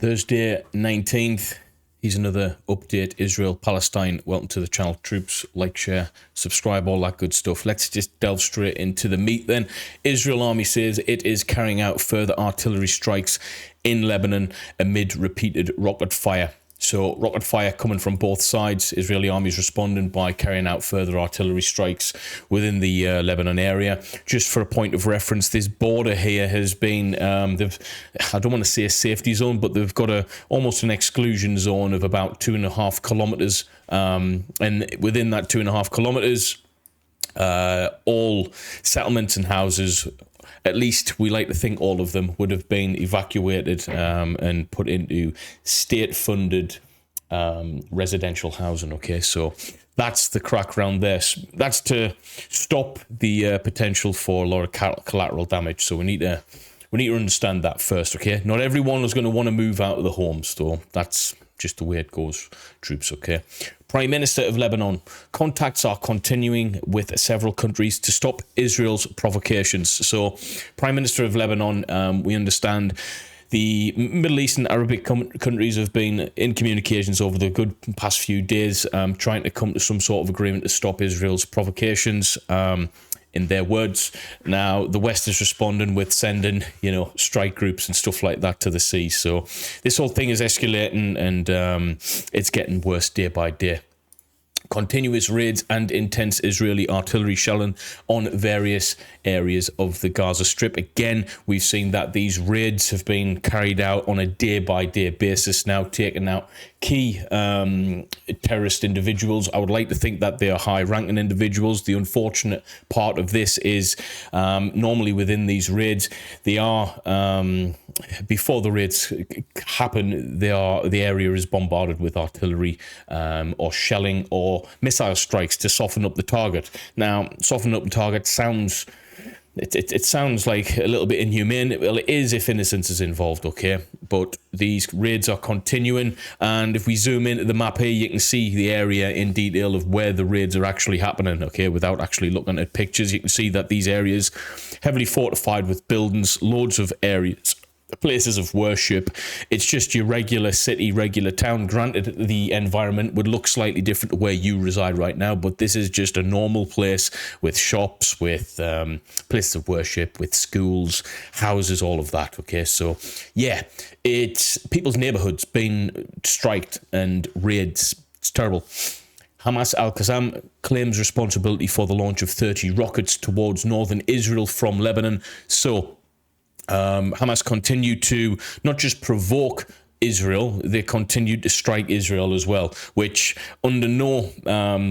Thursday 19th. Here's another update. Israel, Palestine. Welcome to the channel. Troops, like, share, subscribe, all that good stuff. Let's just delve straight into the meat then. Israel army says it is carrying out further artillery strikes in Lebanon amid repeated rocket fire. So rocket fire coming from both sides. Israeli army is responding by carrying out further artillery strikes within the Lebanon area. Just for a point of reference, this border here has been, I don't want to say a safety zone, but they've got almost an exclusion zone of about 2.5 kilometers. And within that 2.5 kilometers, all settlements and houses, at least we like to think all of them, would have been evacuated and put into state-funded residential housing. Okay, so that's the crack around this. That's to stop the potential for a lot of collateral damage. So we need to understand that first. Okay, not everyone is going to want to move out of the homes, though. That's just the way it goes, troops. Okay. Prime Minister of Lebanon. Contacts are continuing with several countries to stop Israel's provocations. So, Prime Minister of Lebanon, we understand the Middle East and Arabic countries have been in communications over the good past few days, trying to come to some sort of agreement to stop Israel's provocations. In their words. Now, the West is responding with sending, strike groups and stuff like that to the sea. So this whole thing is escalating and it's getting worse day by day. Continuous raids and intense Israeli artillery shelling on various areas of the Gaza Strip. Again, we've seen that these raids have been carried out on a day-by-day basis now, taking out key terrorist individuals. I would like to think that they are high-ranking individuals. The unfortunate part of this is normally within these raids, they are, before the raids happen, the area is bombarded with artillery or shelling or missile strikes to soften up the target. Now, soften up the target sounds... It sounds like a little bit inhumane. Well, it is if innocence is involved, okay? But these raids are continuing, and if we zoom into the map here, you can see the area in detail of where the raids are actually happening, okay? Without actually looking at pictures, you can see that these areas heavily fortified with buildings, loads of areas, places of worship. It's just your regular city, regular town. Granted, the environment would look slightly different to where you reside right now, but this is just a normal place with shops, with places of worship, with schools, houses, all of that. Okay, so yeah, it's people's neighborhoods being striked and raids. It's terrible. Hamas al-Qassam claims responsibility for the launch of 30 rockets towards northern Israel from Lebanon. So Hamas continued to not just provoke Israel, they continued to strike Israel as well, which under no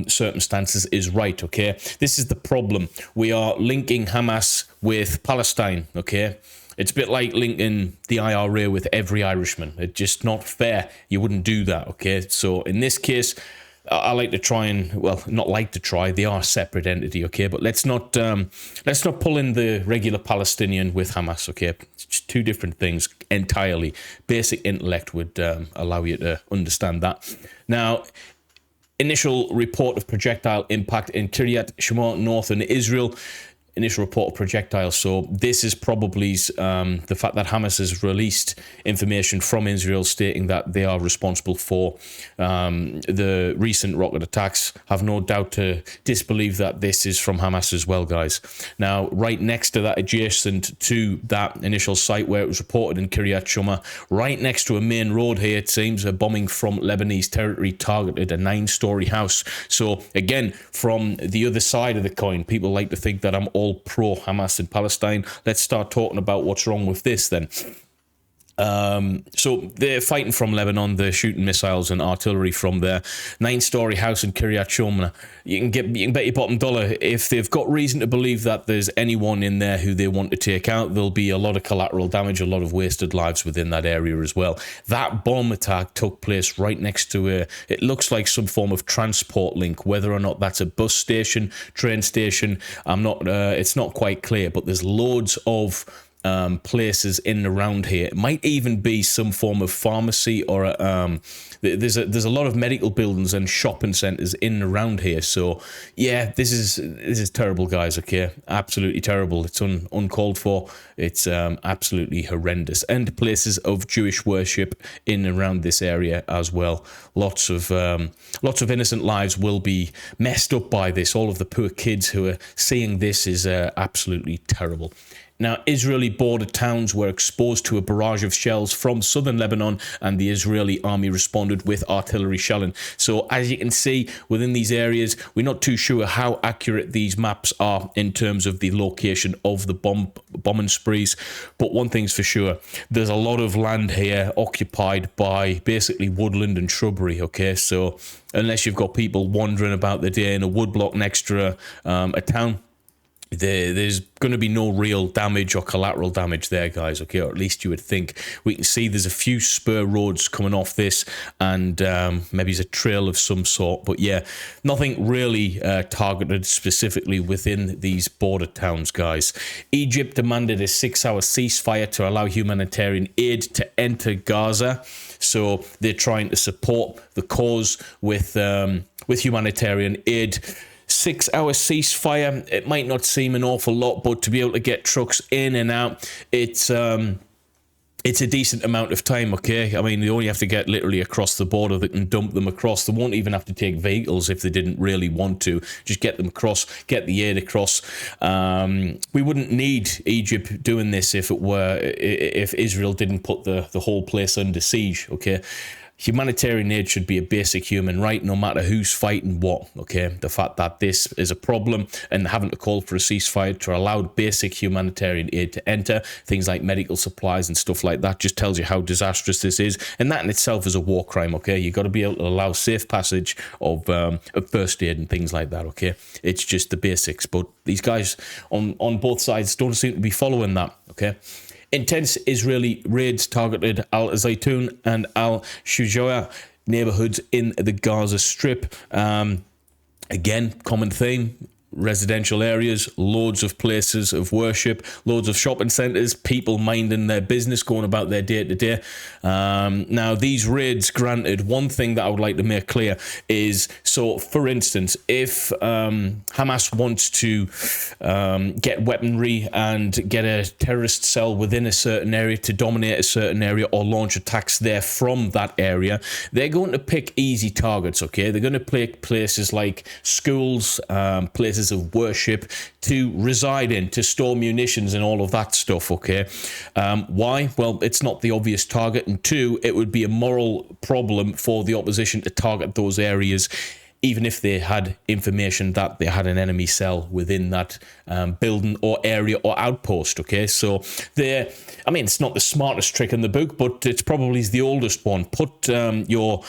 circumstances is right, okay? This is the problem. We are linking Hamas with Palestine, okay? It's a bit like linking the IRA with every Irishman. It's just not fair. You wouldn't do that, okay? So in this case, I like to try and, well, not like to try, they are a separate entity, okay? But let's not pull in the regular Palestinian with Hamas, okay? It's just two different things entirely. Basic intellect would allow you to understand that. Now, initial report of projectile impact in Kiryat Shimon, northern Israel. Initial report of projectiles. So this is probably the fact that Hamas has released information from Israel stating that they are responsible for the recent rocket attacks. Have no doubt to disbelieve that this is from Hamas as well, guys. Now, right next to that, adjacent to that initial site where it was reported in Kiryat Shema, right next to a main road here, it seems a bombing from Lebanese territory targeted a 9-story house. So again, from the other side of the coin, people like to think that I'm all pro-Hamas in Palestine. Let's start talking about what's wrong with this then. So they're fighting from Lebanon, they're shooting missiles and artillery from their 9-story house in Kiryat Shomna. You can bet your bottom dollar, if they've got reason to believe that there's anyone in there who they want to take out, there'll be a lot of collateral damage, a lot of wasted lives within that area as well. That bomb attack took place right next to it looks like some form of transport link. Whether or not that's a bus station, train station, it's not quite clear, but there's loads of places in and around here. It might even be some form of pharmacy or there's a lot of medical buildings and shopping centres in and around here. So yeah, this is terrible, guys. Okay, absolutely terrible. It's uncalled for. It's absolutely horrendous. And places of Jewish worship in and around this area as well. Lots of innocent lives will be messed up by this. All of the poor kids who are seeing this is absolutely terrible. Now, Israeli border towns were exposed to a barrage of shells from southern Lebanon, and the Israeli army responded with artillery shelling. So, as you can see, within these areas, we're not too sure how accurate these maps are in terms of the location of the bombing sprees. But one thing's for sure, there's a lot of land here occupied by basically woodland and shrubbery, okay? So, unless you've got people wandering about the day in a woodblock next to a town, there's going to be no real damage or collateral damage there, guys, okay? Or at least you would think. We can see there's a few spur roads coming off this, and maybe it's a trail of some sort. But yeah, nothing really targeted specifically within these border towns, guys. Egypt demanded a 6-hour ceasefire to allow humanitarian aid to enter Gaza. So they're trying to support the cause with humanitarian aid. 6-hour ceasefire, it might not seem an awful lot, but to be able to get trucks in and out, it's a decent amount of time, okay? I mean, they only have to get literally across the border. They can dump them across. They won't even have to take vehicles if they didn't really want to. Just get them across, get the aid across. We wouldn't need Egypt doing this if Israel didn't put the whole place under siege, okay? Humanitarian aid should be a basic human right, no matter who's fighting what, okay? The fact that this is a problem and having to call for a ceasefire to allow basic humanitarian aid to enter, things like medical supplies and stuff like that, just tells you how disastrous this is. And that in itself is a war crime, okay? You've got to be able to allow safe passage of first aid and things like that, okay? It's just the basics. But these guys on both sides don't seem to be following that, okay? Intense Israeli raids targeted Al-Zaytun and Al-Shuja'a neighborhoods in the Gaza Strip. Again, common theme. Residential areas, loads of places of worship, loads of shopping centres, people minding their business, going about their day to day. Now, these raids, granted, one thing that I would like to make clear is, so for instance, if Hamas wants to get weaponry and get a terrorist cell within a certain area to dominate a certain area or launch attacks there from that area, they're going to pick easy targets, okay? They're going to pick places like schools, places of worship to reside in, to store munitions and all of that stuff, okay? Why? Well, it's not the obvious target, and two, it would be a moral problem for the opposition to target those areas, even if they had information that they had an enemy cell within that building or area or outpost, okay? So it's not the smartest trick in the book, but it's probably the oldest one. Put your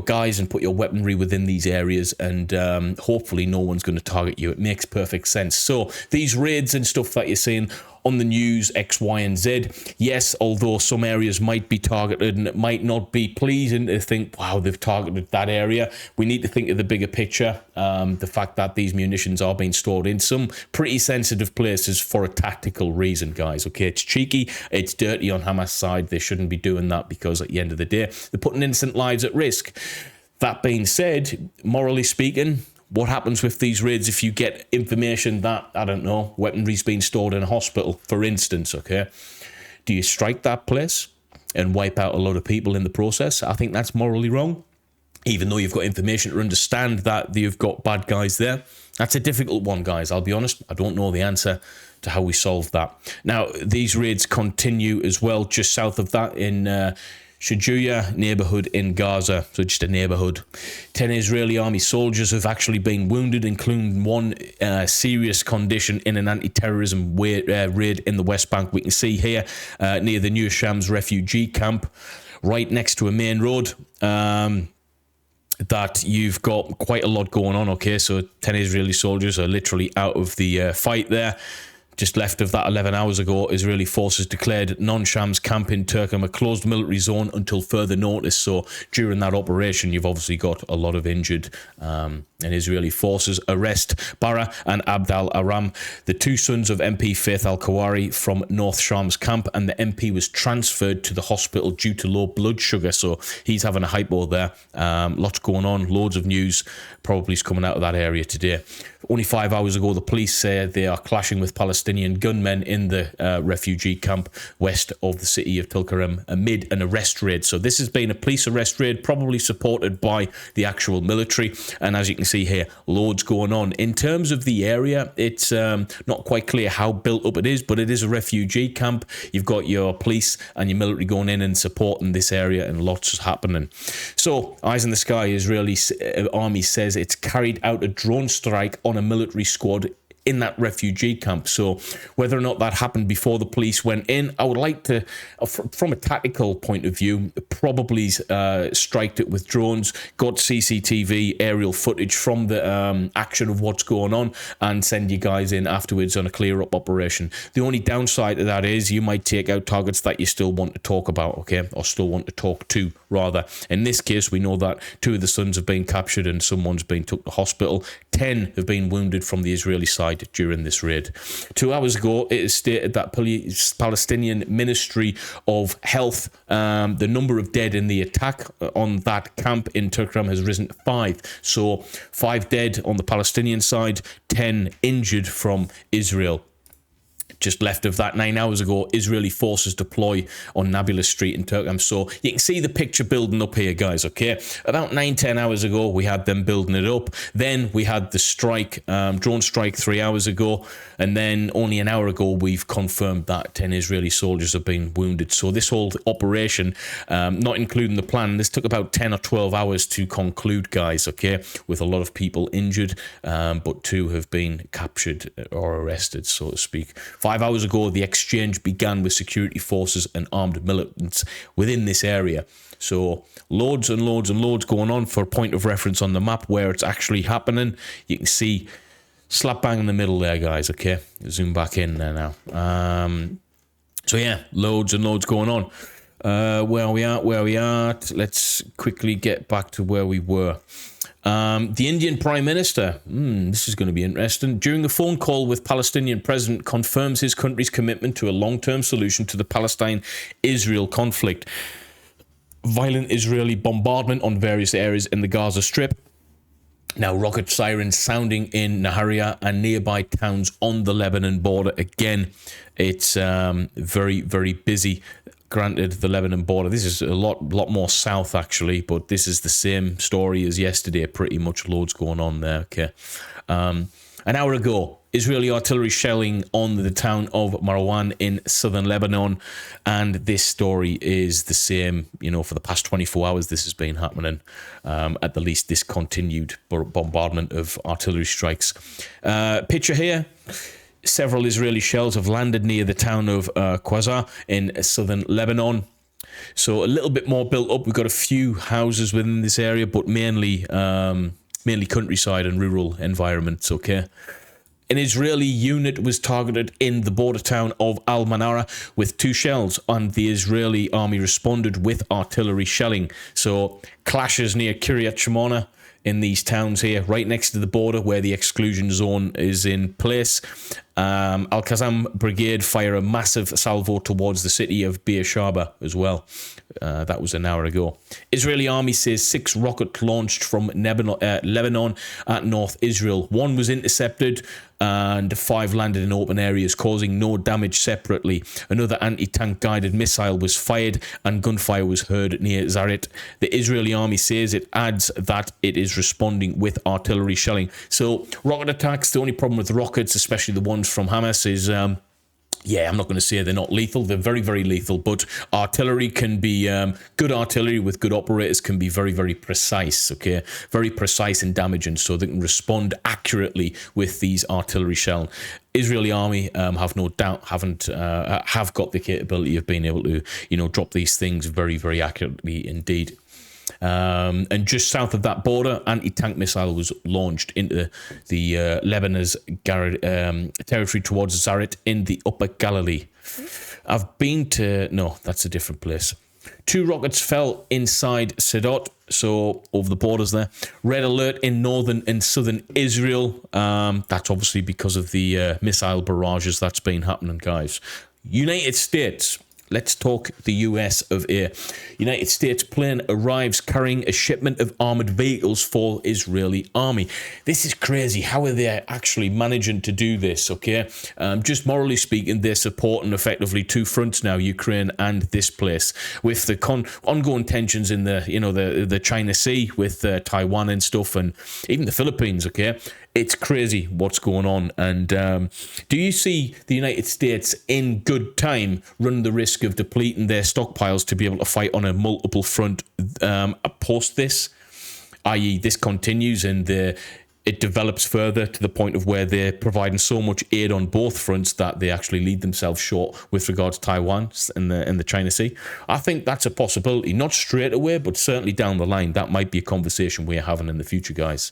guys and put your weaponry within these areas, and hopefully no one's going to target you. It makes perfect sense. So these raids and stuff that you're seeing on the news, X, Y, and Z, yes, although some areas might be targeted and it might not be pleasing to think, wow, they've targeted that area, we need to think of the bigger picture. The fact that these munitions are being stored in some pretty sensitive places for a tactical reason, guys, okay? It's cheeky, it's dirty on Hamas' side. They shouldn't be doing that because at the end of the day, they're putting innocent lives at risk. That being said, morally speaking, what happens with these raids if you get information that, I don't know, weaponry's being stored in a hospital, for instance, okay? Do you strike that place and wipe out a lot of people in the process? I think that's morally wrong, even though you've got information to understand that you've got bad guys there. That's a difficult one, guys. I'll be honest, I don't know the answer to how we solve that. Now, these raids continue as well, just south of that in Shuja'a neighborhood in Gaza, so just a neighborhood. 10 Israeli army soldiers have actually been wounded, including one serious condition in an anti-terrorism raid in the West Bank. We can see here near the New Shams refugee camp, right next to a main road, that you've got quite a lot going on, okay? So 10 Israeli soldiers are literally out of the fight there. Just left of that 11 hours ago, Israeli forces declared non-Shams camp in Turkey a closed military zone until further notice. So during that operation, you've obviously got a lot of injured, and Israeli forces arrest Bara and Abd al-Aram, the two sons of MP Faith al-Kawari from North Shams camp, and the MP was transferred to the hospital due to low blood sugar. So he's having a hypo there. Lots going on, loads of news probably is coming out of that area today. Only 5 hours ago, the police said they are clashing with Palestinian gunmen in the refugee camp west of the city of Tulkarem amid an arrest raid. So this has been a police arrest raid, probably supported by the actual military. And as you can see here, loads going on. In terms of the area, it's not quite clear how built up it is, but it is a refugee camp. You've got your police and your military going in and supporting this area, and lots is happening. So, eyes in the sky, Israeli army says it's carried out a drone strike on a military squad in that refugee camp. So whether or not that happened before the police went in, I would like to, from a tactical point of view, probably striked it with drones, got CCTV aerial footage from the action of what's going on, and send you guys in afterwards on a clear up operation. The only downside to that is you might take out targets that you still want to talk about, okay, or still want to talk to, rather. In this case, we know that 2 of the sons have been captured and someone's been took to hospital. 10 have been wounded from the Israeli side during this raid. 2 hours ago, it is stated that Palestinian Ministry of Health, the number of dead in the attack on that camp in Tulkarem has risen to 5. So 5 dead on the Palestinian side, 10 injured from Israel. Just left of that 9 hours ago, Israeli forces deploy on Nablus Street in Turkey. So you can see the picture building up here, guys, okay? About 9-10 hours ago, we had them building it up. Then we had the strike, drone strike 3 hours ago. And then only an hour ago, we've confirmed that 10 Israeli soldiers have been wounded. So this whole operation, not including the plan, this took about 10 or 12 hours to conclude, guys, okay? With a lot of people injured, but 2 have been captured or arrested, so to speak. 5 hours ago, the exchange began with security forces and armed militants within this area. So loads and loads and loads going on. For a point of reference on the map where it's actually happening, you can see slap bang in the middle there, guys, okay? Zoom back in there now. So yeah, loads and loads going on. Where are we at? Let's quickly get back to where we were. The Indian Prime Minister, this is going to be interesting, during a phone call with Palestinian President, confirms his country's commitment to a long-term solution to the Palestine-Israel conflict. Violent Israeli bombardment on various areas in the Gaza Strip. Now, rocket sirens sounding in Nahariya and nearby towns on the Lebanon border. Again, it's very, very busy. Granted, the Lebanon border, this is a lot more south, actually, but this is the same story as yesterday. Pretty much loads going on there, okay? An hour ago, Israeli artillery shelling on the town of Marwan in southern Lebanon, and this story is the same, you know, for the past 24 hours this has been happening. At the least, this continued bombardment of artillery strikes. Picture here. Several Israeli shells have landed near the town of Quasar in southern Lebanon. So a little bit more built up. We've got a few houses within this area, but mainly countryside and rural environments, okay? An Israeli unit was targeted in the border town of Al-Manara with 2 shells, and the Israeli army responded with artillery shelling. So clashes near Kiryat Shimona in these towns here, right next to the border where the exclusion zone is in place. Al-Qassam Brigade fire a massive salvo towards the city of Beersheba as well. That was an hour ago. Israeli army says 6 rockets launched from Lebanon at North Israel. 1 was intercepted and 5 landed in open areas, causing no damage separately. Another anti-tank guided missile was fired and gunfire was heard near Zarit. The Israeli army says it adds that it is responding with artillery shelling. So rocket attacks, the only problem with rockets, especially the ones from Hamas, is yeah, I'm not going to say they're not lethal. They're very, very lethal. But artillery can be, good artillery with good operators can be very, very precise, okay? Very precise and damaging, so they can respond accurately with these artillery shells. Israeli army, have no doubt, have got the capability of being able to, you know, drop these things very, very accurately indeed. And just south of that border, anti-tank missile was launched into the Lebanese territory towards Zaret in the Upper Galilee. I've been to... No, that's a different place. 2 rockets fell inside Sedot, so over the borders there. Red alert in northern and southern Israel. That's obviously because of the missile barrages that's been happening, guys. United States. Let's talk the US of A. United States plane arrives carrying a shipment of armoured vehicles for Israeli army. This is crazy. How are they actually managing to do this, okay? Just morally speaking, they're supporting effectively 2 fronts now, Ukraine and this place. With the ongoing tensions in the China Sea with Taiwan and stuff, and even the Philippines, okay? It's crazy what's going on. And do you see the United States in good time run the risk of depleting their stockpiles to be able to fight on a multiple front post this? I.e. this continues and it develops further to the point of where they're providing so much aid on both fronts that they actually lead themselves short with regards to Taiwan and the China Sea. I think that's a possibility. Not straight away, but certainly down the line. That might be a conversation we're having in the future, guys.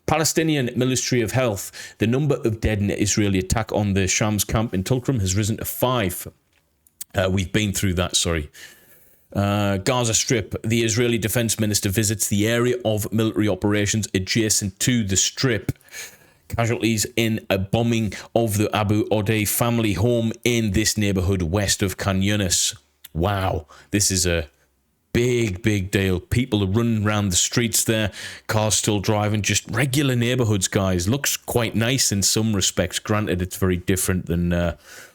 Palestinian Ministry of Health. The number of dead in the Israeli attack on the Shams camp in Tulkrum has risen to 5. We've been through that, sorry. Gaza Strip. The Israeli Defense Minister visits the area of military operations adjacent to the Strip. Casualties in a bombing of the Abu Odeh family home in this neighborhood west of Khan Yunis. Wow, this is a big deal. People are running around the streets there, cars still driving, just regular neighborhoods, guys. Looks quite nice in some respects. Granted, it's very different than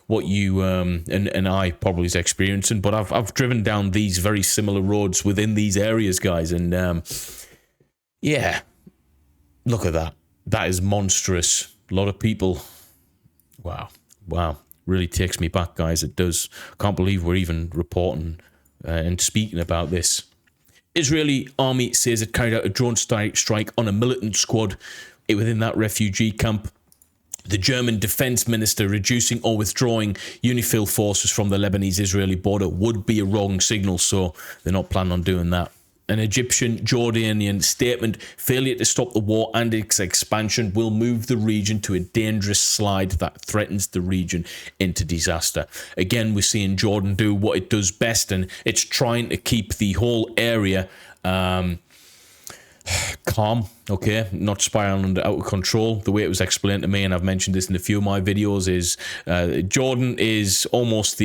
what you and I probably is experiencing, but I've driven down these very similar roads within these areas, guys, and yeah, look at that. That is monstrous. A lot of people. Wow. Really takes me back, guys. It does. Can't believe we're even reporting and speaking about this. Israeli army says it carried out a drone strike on a militant squad within that refugee camp. The German defense minister reducing or withdrawing UNIFIL forces from the Lebanese-Israeli border would be a wrong signal, so they're not planning on doing that. An Egyptian-Jordanian statement, failure to stop the war and its expansion will move the region to a dangerous slide that threatens the region into disaster. Again, we're seeing Jordan do what it does best, and it's trying to keep the whole area calm, okay, not spiraling out of control. The way it was explained to me, and I've mentioned this in a few of my videos, is Jordan is almost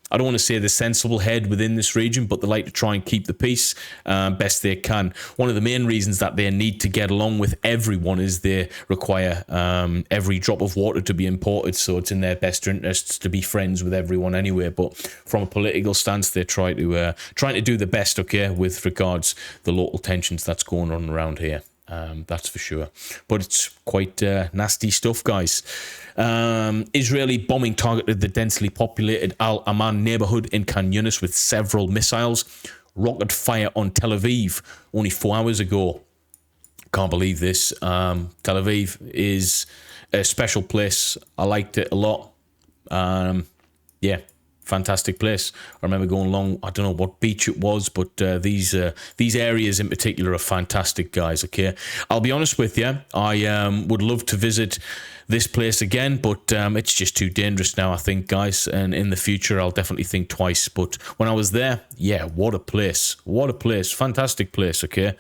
I don't want to say the sensible head within this region, but they like to try and keep the peace best they can. One of the main reasons that they need to get along with everyone is they require every drop of water to be imported, so it's in their best interests to be friends with everyone anyway. But from a political stance, they trying to do the best, okay, with regards the local tensions that's going on around here. That's for sure. But it's quite nasty stuff, guys. Israeli bombing targeted the densely populated Al Aman neighborhood in Khan Yunis with several missiles. Rocket fire on Tel Aviv only 4 hours ago. Can't believe this. Tel Aviv is a special place. I liked it a lot. Yeah. Fantastic place. I remember going along, I don't know what beach it was, but these areas in particular are fantastic, guys, okay? I'll be honest with you, I would love to visit this place again, but it's just too dangerous now, I think, guys, and in the future I'll definitely think twice. But when I was there, yeah, what a place, fantastic place, okay?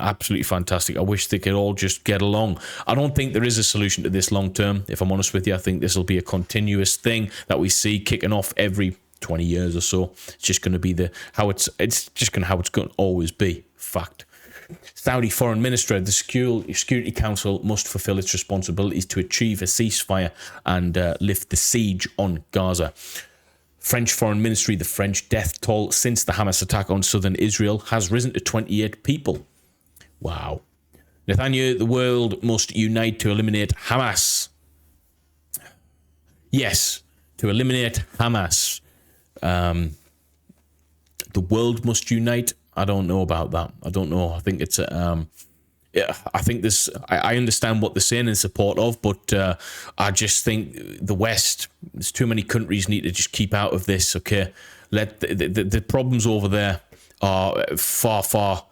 Absolutely fantastic. I wish they could all just get along. I don't think there is a solution to this long term, if I'm honest with you. I think this will be a continuous thing that we see kicking off every 20 years or so. It's just going to be how it's going to always be. Fact. Saudi Foreign Minister, the Security Council must fulfill its responsibilities to achieve a ceasefire and lift the siege on Gaza. French Foreign Ministry, the French death toll since the Hamas attack on southern Israel has risen to 28 people. Wow. Netanyahu, the world must unite to eliminate Hamas. Yes, to eliminate Hamas. The world must unite. I don't know about that. I don't know. I think it's yeah, I think this. I understand what they're saying in support of, but I just think the West. There's too many countries need to just keep out of this. Okay, let the problems over there are far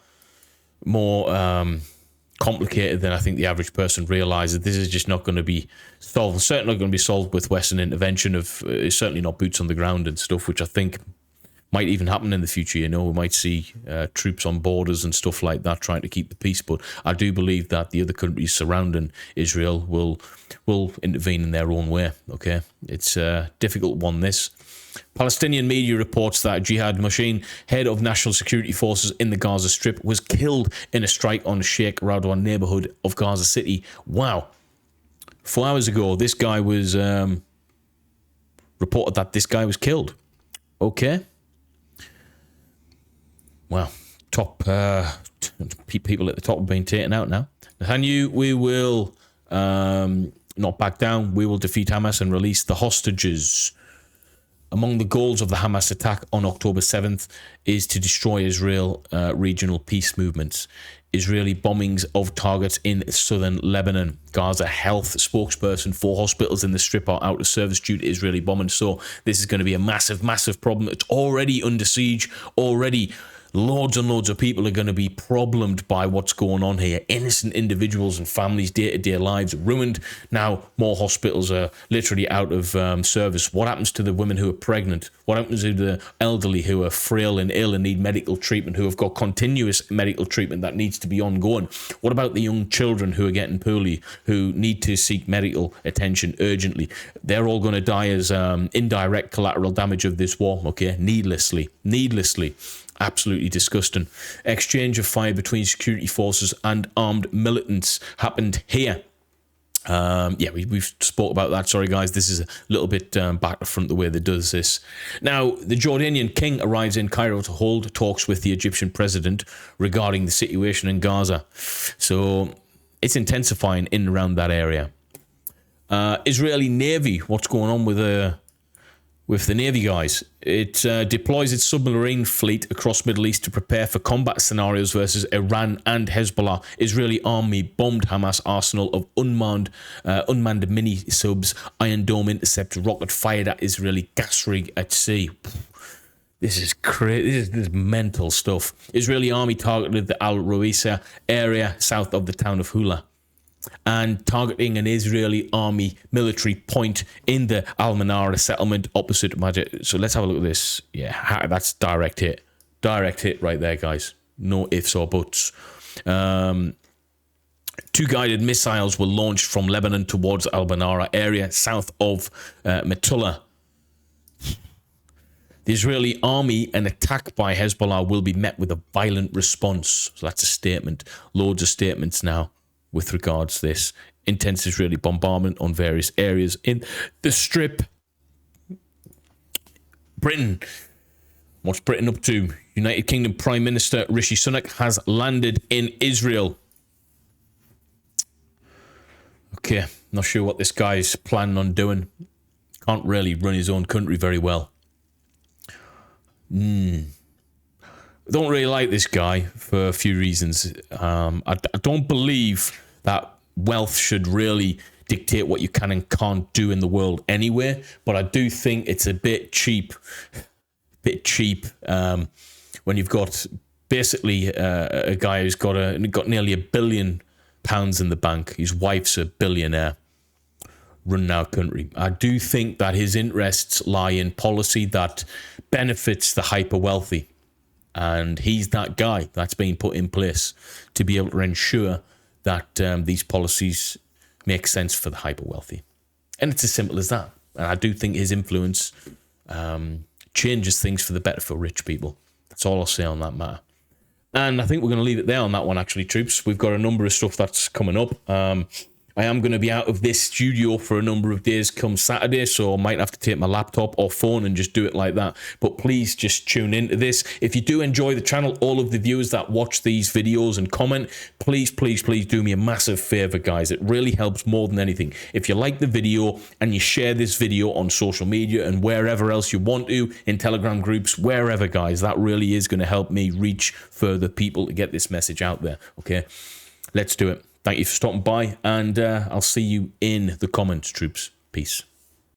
complicated than I think the average person realizes. This is just not going to be solved. Certainly not going to be solved with Western intervention. Certainly not boots on the ground and stuff, which I think might even happen in the future. You know, we might see troops on borders and stuff like that trying to keep the peace. But I do believe that the other countries surrounding Israel will intervene in their own way. Okay, it's a difficult one, this. Palestinian media reports that Jihad Moshin, head of national security forces in the Gaza Strip, was killed in a strike on Sheikh Radwan neighborhood of Gaza City. Wow. 4 hours ago, this guy was reported that this guy was killed. Okay. Well, top people at the top have been taken out now. Netanyahu, we will not back down. We will defeat Hamas and release the hostages. Among the goals of the Hamas attack on October 7th is to destroy Israel regional peace movements. Israeli bombings of targets in southern Lebanon. Gaza health spokesperson, 4 hospitals in the Strip are out of service due to Israeli bombing. So this is going to be a massive, massive problem. It's already under siege. Already loads and loads of people are going to be problemed by what's going on here. Innocent individuals and families' day-to-day lives ruined. Now more hospitals are literally out of service. What happens to the women who are pregnant? What happens to the elderly who are frail and ill and need medical treatment, who have got continuous medical treatment that needs to be ongoing? What about the young children who are getting poorly, who need to seek medical attention urgently? They're all going to die as indirect collateral damage of this war, okay? Needlessly. Absolutely disgusting. Exchange of fire between security forces and armed militants happened here. We've spoke about that. Sorry, guys. This is a little bit back to front the way that does this. Now, the Jordanian king arrives in Cairo to hold talks with the Egyptian president regarding the situation in Gaza. So it's intensifying in and around that area. Israeli Navy, what's going on with the Navy, guys? It deploys its submarine fleet across Middle East to prepare for combat scenarios versus Iran and Hezbollah. Israeli army bombed Hamas arsenal of unmanned mini-subs. Iron Dome intercept rocket fired at Israeli gas rig at sea. This is crazy. This is mental stuff. Israeli army targeted the Al Rawisa area south of the town of Hula, and targeting an Israeli army military point in the Al-Manara settlement opposite Majid. So let's have a look at this. Yeah, that's direct hit. Direct hit right there, guys. No ifs or buts. 2 guided missiles were launched from Lebanon towards Al-Manara area south of Metula. The Israeli army, an attack by Hezbollah, will be met with a violent response. So that's a statement. Loads of statements now with regards to this. Intense Israeli bombardment on various areas in the Strip. Britain. What's Britain up to? United Kingdom Prime Minister Rishi Sunak has landed in Israel. Okay, not sure what this guy's planning on doing. Can't really run his own country very well. I don't really like this guy for a few reasons. I don't believe that wealth should really dictate what you can and can't do in the world anyway, but I do think it's a bit cheap. When you've got basically a guy who's got nearly £1 billion in the bank. His wife's a billionaire running our country. I do think that his interests lie in policy that benefits the hyper wealthy. And he's that guy that's been put in place to be able to ensure that these policies make sense for the hyper wealthy. And it's as simple as that. And I do think his influence changes things for the better for rich people. That's all I'll say on that matter. And I think we're going to leave it there on that one, actually, troops. We've got a number of stuff that's coming up. I am going to be out of this studio for a number of days come Saturday, so I might have to take my laptop or phone and just do it like that. But please just tune into this. If you do enjoy the channel, all of the viewers that watch these videos and comment, please do me a massive favor, guys. It really helps more than anything. If you like the video and you share this video on social media and wherever else you want to, in Telegram groups, wherever, guys, that really is going to help me reach further people to get this message out there, okay? Let's do it. Thank you for stopping by, and I'll see you in the comments, troops. Peace.